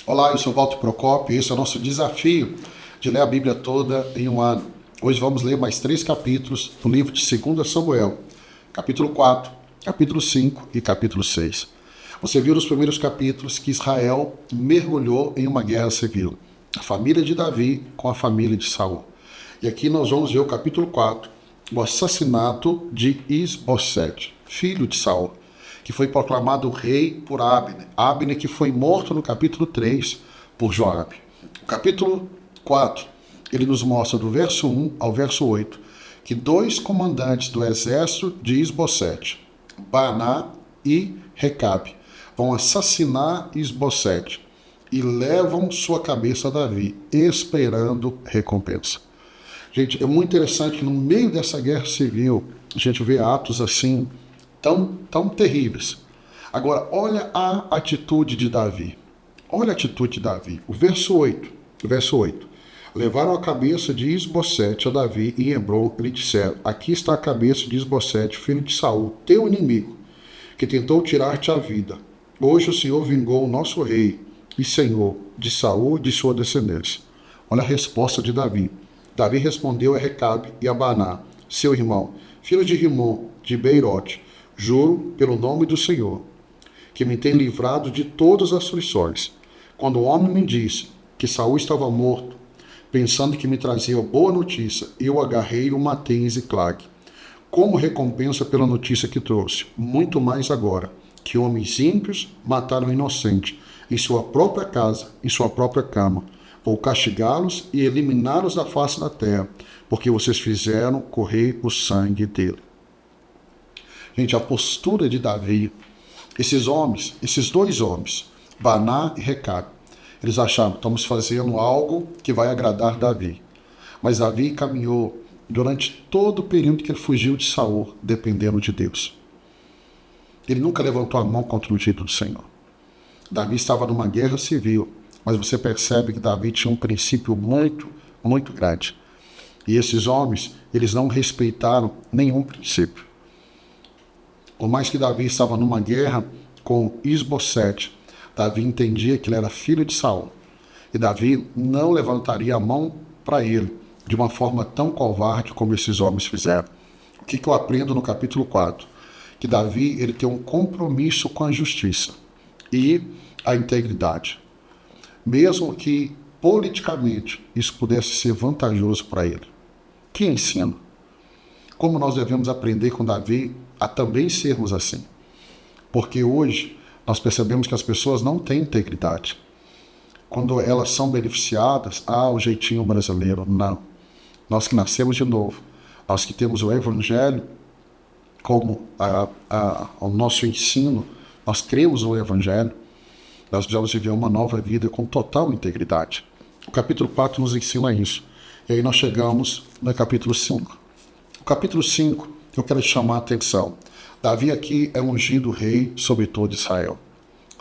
Olá, eu sou Walter Procópio e esse é o nosso desafio de ler a Bíblia toda em um ano. Hoje vamos ler mais 3 capítulos do livro de 2 Samuel, capítulo 4, capítulo 5 e capítulo 6. Você viu nos primeiros capítulos que Israel mergulhou em uma guerra civil, a família de Davi com a família de Saul. E aqui nós vamos ver o capítulo 4, o assassinato de Isbosete, filho de Saul, que foi proclamado rei por Abner. Abner que foi morto no capítulo 3 por Joabe. O capítulo 4, ele nos mostra do verso 1 ao verso 8, que 2 comandantes do exército de Isbosete, Baná e Recabe, vão assassinar Isbosete e levam sua cabeça a Davi, esperando recompensa. Gente, é muito interessante que no meio dessa guerra civil, a gente vê atos assim, tão terríveis. Agora, olha a atitude de Davi. Olha a atitude de Davi. O verso 8. Levaram a cabeça de Isbosete a Davi em Hebron e lhe disseram: aqui está a cabeça de Isbosete, filho de Saul, teu inimigo, que tentou tirar-te a vida. Hoje o Senhor vingou o nosso rei e senhor de Saul e de sua descendência. Olha a resposta de Davi. Davi respondeu a Recabe e a Baná, seu irmão, filho de Rimon, de Beirote: juro pelo nome do Senhor, que me tem livrado de todas as aflições. Quando o homem me disse que Saul estava morto, pensando que me trazia boa notícia, eu agarrei e o matei em Ziclag. Como recompensa pela notícia que trouxe, muito mais agora, que homens ímpios mataram o inocente, em sua própria casa, em sua própria cama. Vou castigá-los e eliminá-los da face da terra, porque vocês fizeram correr o sangue dele. Gente, a postura de Davi, esses dois homens, Baná e Recabe, eles acharam: estamos fazendo algo que vai agradar Davi. Mas Davi caminhou durante todo o período que ele fugiu de Saul, dependendo de Deus. Ele nunca levantou a mão contra o ungido do Senhor. Davi estava numa guerra civil, mas você percebe que Davi tinha um princípio muito grande. E esses homens, eles não respeitaram nenhum princípio. Por mais que Davi estava numa guerra com Isbosete, Davi entendia que ele era filho de Saul. E Davi não levantaria a mão para ele de uma forma tão covarde como esses homens fizeram. O que eu aprendo no capítulo 4? Que Davi, ele tem um compromisso com a justiça e a integridade. Mesmo que politicamente isso pudesse ser vantajoso para ele. Que ensino? Como nós devemos aprender com Davi a também sermos assim. Porque hoje nós percebemos que as pessoas não têm integridade. Quando elas são beneficiadas, o jeitinho brasileiro, não. Nós que nascemos de novo, nós que temos o Evangelho como o nosso ensino, nós cremos no Evangelho, nós precisamos viver uma nova vida com total integridade. O capítulo 4 nos ensina isso. E aí nós chegamos no capítulo 5. O capítulo 5, eu quero chamar a atenção. Davi aqui é ungido rei sobre todo Israel.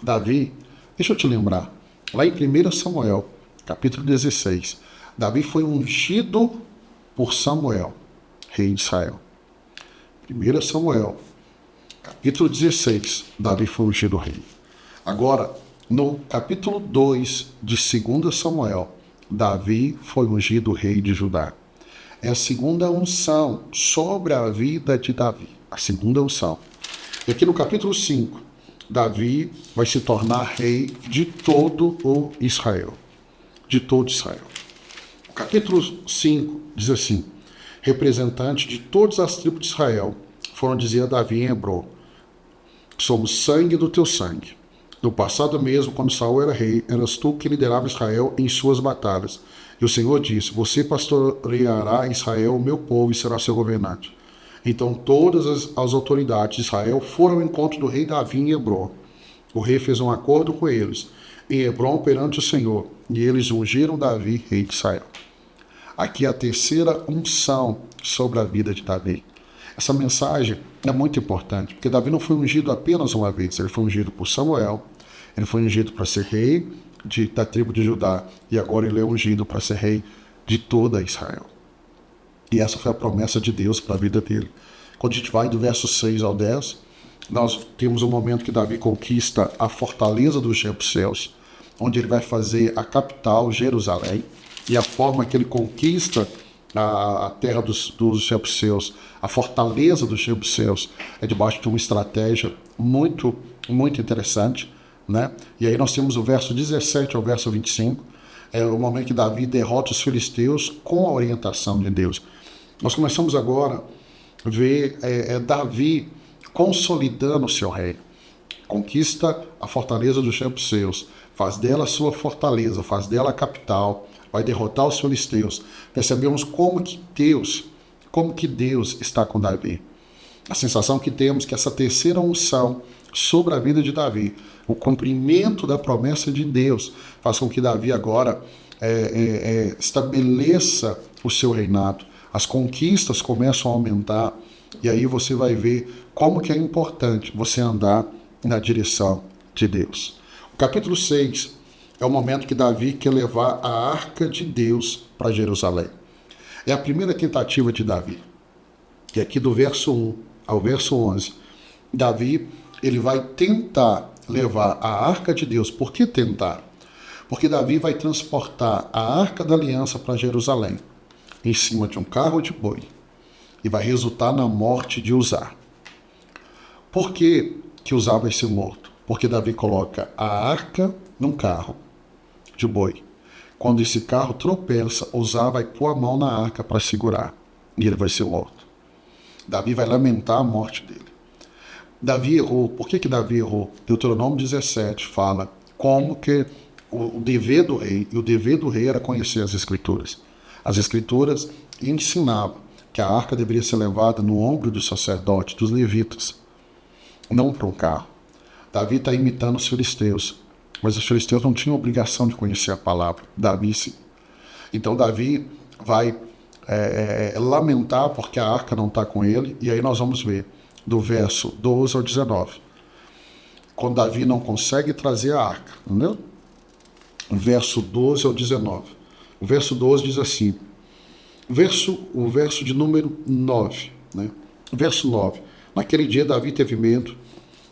Davi, deixa eu te lembrar, lá em 1 Samuel, capítulo 16, Davi foi ungido por Samuel, rei de Israel. 1 Samuel, capítulo 16, Davi foi ungido rei. Agora, no capítulo 2 de 2 Samuel, Davi foi ungido rei de Judá. É a segunda unção sobre a vida de Davi. A segunda unção. E aqui no capítulo 5, Davi vai se tornar rei de todo o Israel. De todo Israel. O capítulo 5 diz assim: representantes de todas as tribos de Israel foram dizer a Davi em Hebron: somos sangue do teu sangue. No passado mesmo, quando Saul era rei, eras tu que liderava Israel em suas batalhas. E o Senhor disse: você pastoreará Israel, o meu povo, e será seu governante. Então todas as autoridades de Israel foram ao encontro do rei Davi em Hebron. O rei fez um acordo com eles em Hebron perante o Senhor, e eles ungiram Davi, rei de Israel. Aqui é a terceira unção sobre a vida de Davi. Essa mensagem é muito importante, porque Davi não foi ungido apenas uma vez, ele foi ungido por Samuel, ele foi ungido para ser rei da tribo de Judá, e agora ele é ungido para ser rei de toda Israel. E essa foi a promessa de Deus para a vida dele. Quando a gente vai do verso 6 ao 10, nós temos um momento que Davi conquista a fortaleza dos Jebuseus, onde ele vai fazer a capital, Jerusalém, e a forma que ele conquista a terra dos jebuseus, a fortaleza dos jebuseus, é debaixo de uma estratégia muito, muito interessante, né? E aí nós temos o verso 17 ao verso 25, é o momento que Davi derrota os filisteus com a orientação de Deus. Nós começamos agora a ver Davi consolidando o seu reino. Conquista a fortaleza dos jebuseus, faz dela a sua fortaleza, faz dela a capital, vai derrotar os filisteus. Percebemos como que Deus está com Davi. A sensação que temos que essa terceira unção sobre a vida de Davi, o cumprimento da promessa de Deus, faz com que Davi agora estabeleça o seu reinado. As conquistas começam a aumentar, e aí você vai ver como que é importante você andar na direção de Deus. O capítulo 6 é o momento que Davi quer levar a arca de Deus para Jerusalém. É a primeira tentativa de Davi. E aqui do verso 1 ao verso 11, Davi ele vai tentar levar a arca de Deus. Por que tentar? Porque Davi vai transportar a arca da aliança para Jerusalém em cima de um carro de boi e vai resultar na morte de Uzá. Por que Uzá vai ser morto? Porque Davi coloca a arca num carro de boi. Quando esse carro tropeça, Uzá vai pôr a mão na arca para segurar e ele vai ser morto. Davi vai lamentar a morte dele. Davi errou. Por que Davi errou? Deuteronômio 17 fala como que o dever do rei, e o dever do rei era conhecer as Escrituras. As Escrituras ensinavam que a arca deveria ser levada no ombro do sacerdote, dos levitas, não para um carro. Davi está imitando os filisteus, mas os filisteus não tinham obrigação de conhecer a palavra. Davi sim. Então Davi vai lamentar porque a arca não está com ele, e aí nós vamos ver do verso 12 ao 19. Quando Davi não consegue trazer a arca, entendeu? Verso 12 ao 19. O verso 12 diz assim, o verso de número 9, né? Verso 9. Naquele dia Davi teve medo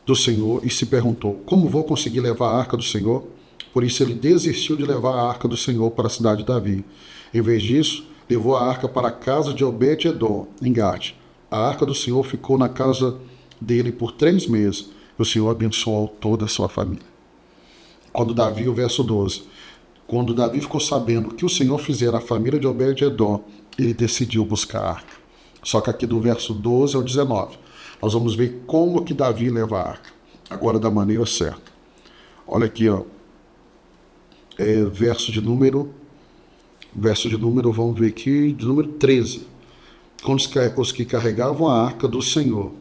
do Senhor e se perguntou, como vou conseguir levar a arca do Senhor? Por isso ele desistiu de levar a arca do Senhor para a cidade de Davi. Em vez disso, levou a arca para a casa de Obed-edom, em Gate. A arca do Senhor ficou na casa dele por 3 meses. E o Senhor abençoou toda a sua família. O verso 12. Quando Davi ficou sabendo que o Senhor fizera a família de Obed-edom, ele decidiu buscar a arca. Só que aqui do verso 12 ao 19, nós vamos ver como que Davi leva a arca. Agora da maneira certa. Olha aqui, ó. Verso de número, vamos ver aqui, de número 13. Quando os que carregavam a arca do Senhor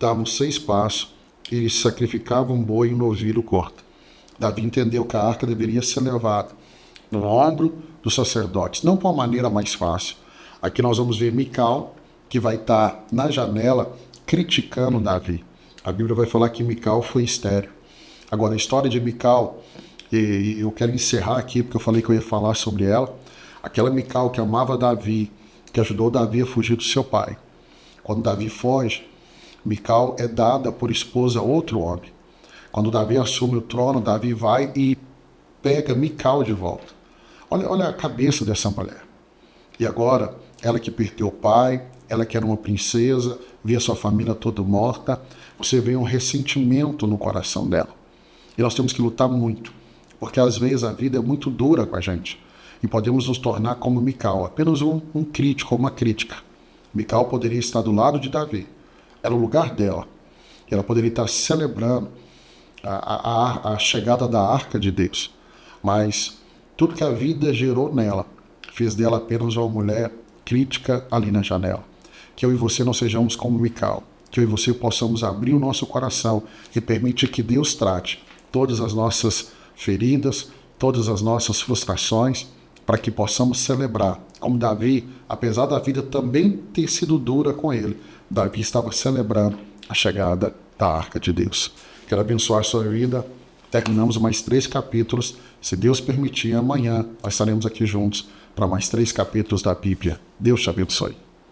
davam 6 passos e sacrificavam um boi e um novilho corto. Davi entendeu que a arca deveria ser levada no ombro dos sacerdotes, não por uma maneira mais fácil. Aqui nós vamos ver Mical, que vai estar na janela criticando Davi. A Bíblia vai falar que Mical foi estéril. Agora, a história de Mical, e eu quero encerrar aqui, porque eu falei que eu ia falar sobre ela. Aquela Mical que amava Davi, que ajudou Davi a fugir do seu pai. Quando Davi foge, Mical é dada por esposa a outro homem. Quando Davi assume o trono, Davi vai e pega Mical de volta. Olha a cabeça dessa mulher. E agora, ela que perdeu o pai, ela que era uma princesa, via sua família toda morta, você vê um ressentimento no coração dela. E nós temos que lutar muito, porque às vezes a vida é muito dura com a gente. E podemos nos tornar como Mical, apenas um crítico, uma crítica. Mical poderia estar do lado de Davi, era o lugar dela. E ela poderia estar celebrando a chegada da arca de Deus. Mas tudo que a vida gerou nela, fez dela apenas uma mulher crítica ali na janela. Que eu e você não sejamos como Mical, que eu e você possamos abrir o nosso coração e permitir que Deus trate todas as nossas feridas, todas as nossas frustrações, para que possamos celebrar. Como Davi, apesar da vida também ter sido dura com ele, Davi estava celebrando a chegada da arca de Deus. Quero abençoar a sua vida. Terminamos mais 3 capítulos. Se Deus permitir, amanhã nós estaremos aqui juntos para mais 3 capítulos da Bíblia. Deus te abençoe.